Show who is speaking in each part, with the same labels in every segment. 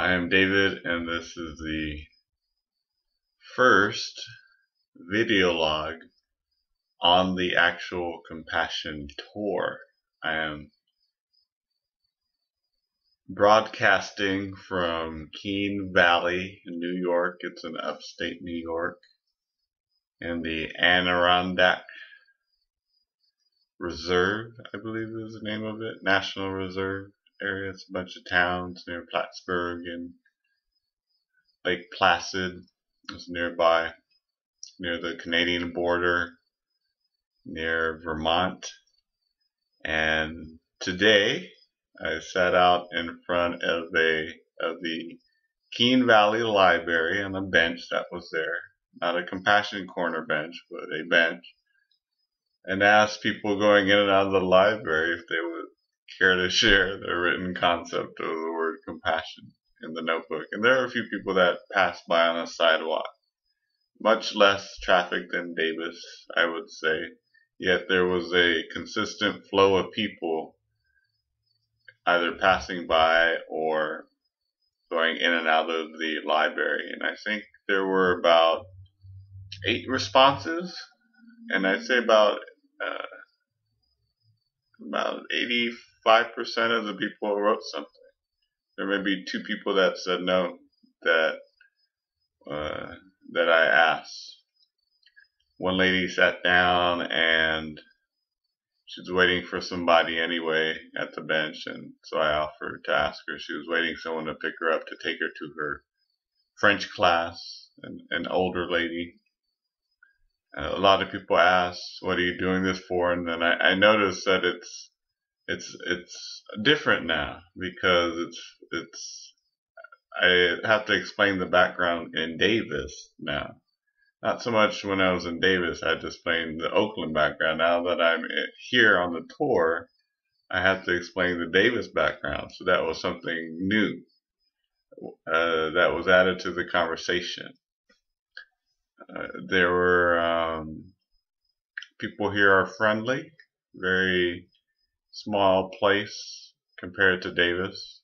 Speaker 1: I am David, and this is the first video log on the actual Compassion tour. I am broadcasting from Keene Valley in New York. It's in upstate New York in the Adirondack Reserve, I believe is the name of it, National Reserve area. It's a bunch of towns near Plattsburgh, and Lake Placid is nearby, near the Canadian border, near Vermont. And today I sat out in front of the Keene Valley Library on a bench that was there, not a Compassion Corner bench, but a bench, and asked people going in and out of the library if they would care to share their written concept of the word compassion in the notebook. And there are a few people that passed by on a sidewalk. Much less traffic than Davis, I would say, yet there was a consistent flow of people either passing by or going in and out of the library. And I think there were about 8 responses, and I'd say about 85% of the people wrote something. There may be 2 people that said no that I asked. One lady sat down and she was waiting for somebody anyway at the bench, and so I offered to ask her. She was waiting for someone to pick her up to take her to her French class, an older lady. A lot of people asked, "What are you doing this for?" And then I noticed that it's different now, because I have to explain the background in Davis now. Not so much when I was in Davis, I had to explain the Oakland background. Now that I'm here on the tour, I have to explain the Davis background. So that was something new that was added to the conversation. There were people here are friendly, very small place compared to Davis.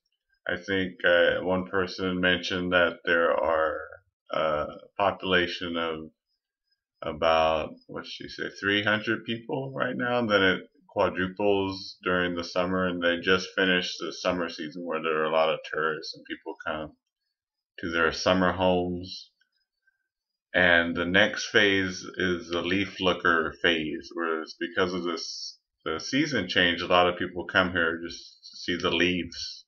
Speaker 1: I think one person mentioned that there are a population of about, what did she say, 300 people right now, and then it quadruples during the summer, and they just finished the summer season where there are a lot of tourists and people come to their summer homes. And the next phase is the leaf looker phase, whereas because of the season change, a lot of people come here just to see the leaves.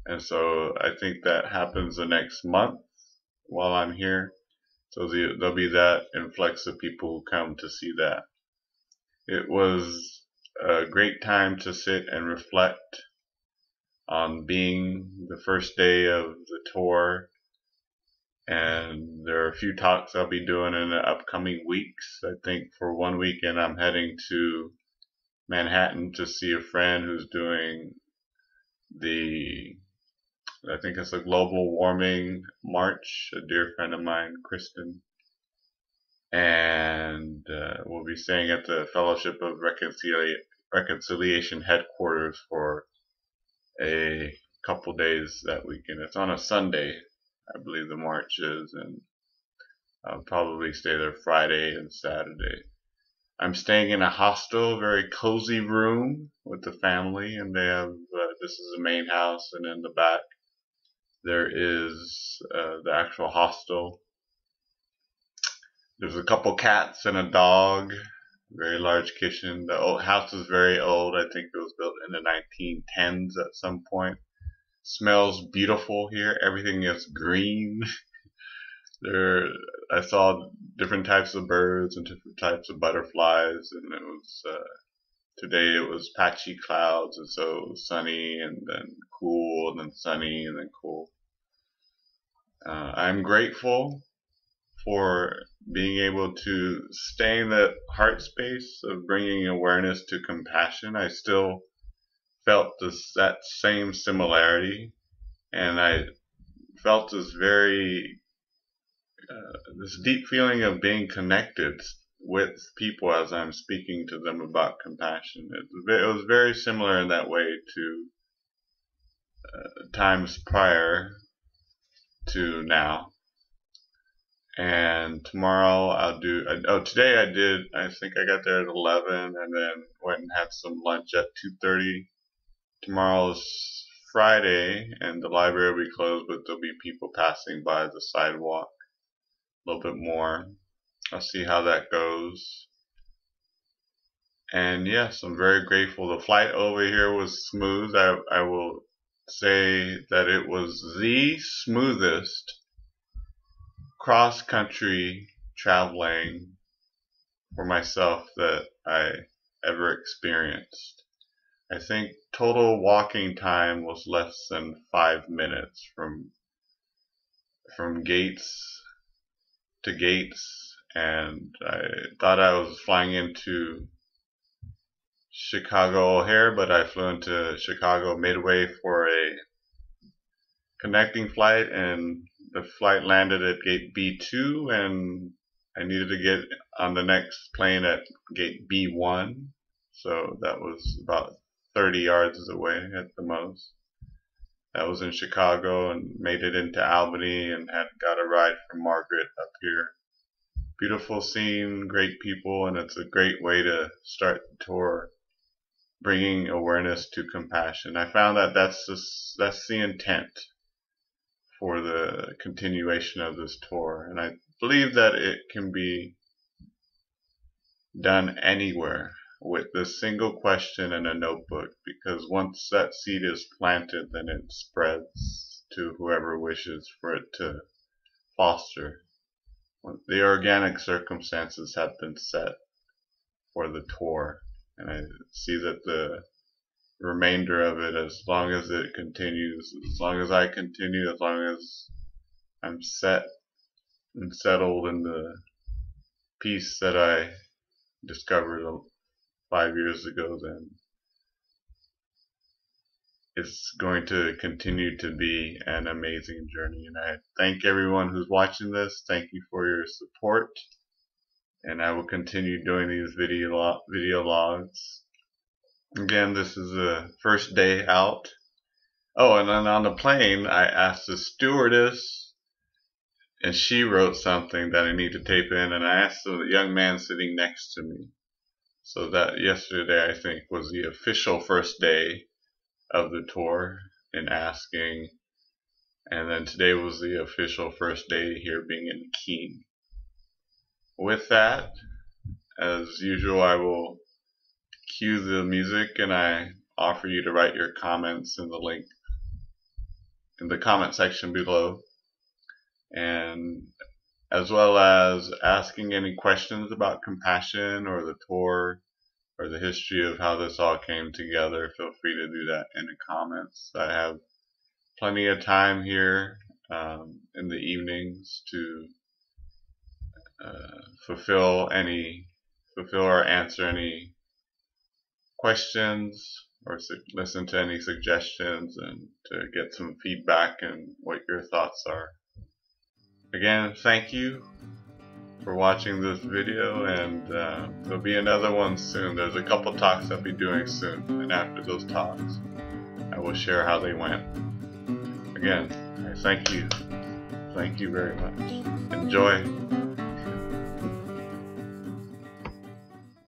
Speaker 1: And so I think that happens the next month while I'm here. So there'll be that influx of people who come to see that. It was a great time to sit and reflect on being the first day of the tour. And there are a few talks I'll be doing in the upcoming weeks. I think for one weekend I'm heading to Manhattan to see a friend who's doing I think it's a global warming march, a dear friend of mine, Kristen. And we'll be staying at the Fellowship of Reconciliation headquarters for a couple days that weekend. It's on a Sunday, I believe the march is, and I'll probably stay there Friday and Saturday. I'm staying in a hostel, a very cozy room with the family, and they have, this is the main house, and in the back there is the actual hostel. There's a couple cats and a dog, very large kitchen. The old house is very old. I think it was built in the 1910s at some point. Smells beautiful here. Everything is green. I saw different types of birds and different types of butterflies, and it was today it was patchy clouds, and so it was sunny and then cool and then sunny and then cool. I'm grateful for being able to stay in that heart space of bringing awareness to compassion. I still felt that same similarity, and I felt this this deep feeling of being connected with people as I'm speaking to them about compassion. It was very similar in that way to times prior to now. And tomorrow I'll do, today I think I got there at 11 and then went and had some lunch at 2:30. Tomorrow's Friday and the library will be closed, but there'll be people passing by the sidewalk a little bit more. I'll see how that goes. And yes, I'm very grateful. The flight over here was smooth. I will say that it was the smoothest cross-country traveling for myself that I ever experienced. I think total walking time was less than 5 minutes from gates to gates, and I thought I was flying into Chicago O'Hare, but I flew into Chicago Midway for a connecting flight, and the flight landed at gate B2, and I needed to get on the next plane at gate B1, so that was about 30 yards away at the most. That was in Chicago, and made it into Albany and got a ride from Margaret up here. Beautiful scene, great people, and it's a great way to start the tour, bringing awareness to compassion. I found that that's the intent for the continuation of this tour, and I believe that it can be done anywhere with the single question and a notebook, because once that seed is planted, then it spreads to whoever wishes for it to foster. The organic circumstances have been set for the tour, and I see that the remainder of it, as long as it continues, as long as I continue, as long as I'm set and settled in the peace that I discovered 5 years ago, then it's going to continue to be an amazing journey. And I thank everyone who's watching this. Thank you for your support, and I will continue doing these video logs. Again, this is the first day out. Oh, and then on the plane, I asked the stewardess, and she wrote something that I need to tape in, and I asked the young man sitting next to me. So that yesterday, I think, was the official first day of the tour in asking, and then today was the official first day here being in Keene. With that, as usual, I will cue the music, and I offer you to write your comments in the link in the comment section below, and as well as asking any questions about compassion or the tour or the history of how this all came together. Feel free to do that in the comments. I have plenty of time here in the evenings to fulfill or answer any questions or listen to any suggestions and to get some feedback and what your thoughts are. Again, thank you for watching this video, and there'll be another one soon. There's a couple talks I'll be doing soon, and after those talks I will share how they went. Again, I thank you very much. Enjoy.